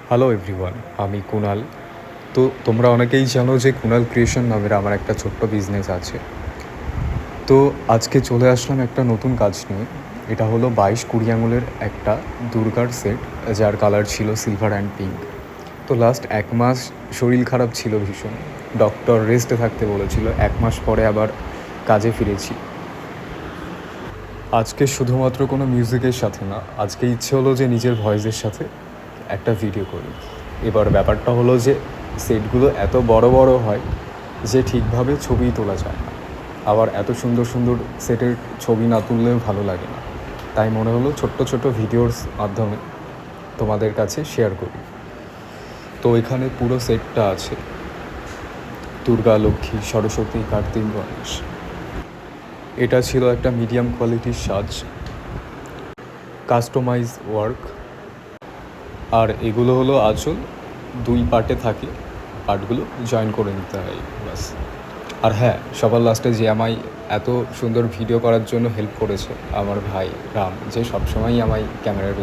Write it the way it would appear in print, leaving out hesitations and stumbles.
Hello everyone, আমি কুনাল। তো তোমরা অনেকেই জানো যে কুনাল ক্রিয়েশন নামের আমার একটা ছোট্ট বিজনেস আছে। তো আজকে চলে আসলাম একটা নতুন কাজ নিয়ে। এটা হলো 22-20 আঙুলের একটা দুর্গার সেট, যার কালার ছিল সিলভার অ্যান্ড পিঙ্ক। তো লাস্ট 1 মাস শরীর খারাপ ছিল ভীষণ, ডক্টর রেস্টে থাকতে বলেছিল। 1 মাস পরে আবার কাজে ফিরেছি। আজকে শুধুমাত্র কোনো মিউজিকের সাথে না, আজকে ইচ্ছে হলো যে নিজের ভয়েসের সাথে একটা ভিডিও করি। এবার ব্যাপারটা হলো যে সেটগুলো এত বড় বড় হয় যে ঠিকভাবে ছবি তোলা যায় না। আবার এত সুন্দর সুন্দর সেটের ছবি না তুললেও ভালো লাগে না। তাই মনে হলো ছোট্ট ছোট্ট ভিডিওর মাধ্যমে তোমাদের কাছে শেয়ার করি। তো এখানে পুরো সেটটা আছে: দুর্গা, লক্ষ্মী, সরস্বতী, কার্তিক, গণেশ। এটা ছিল একটা মিডিয়াম কোয়ালিটির সাজ, কাস্টমাইজ ওয়ার্ক। আর এগুলো হলো আঁচল, 2 পার্টে থাকে, পার্টগুলো জয়েন করে নিতে হয় ব্যাস। আর হ্যাঁ, সবার লাস্টে যে আমায় এত সুন্দর ভিডিও করার জন্য হেল্প করেছে, আমার ভাই রাম, যে সবসময়ই আমায় ক্যামেরার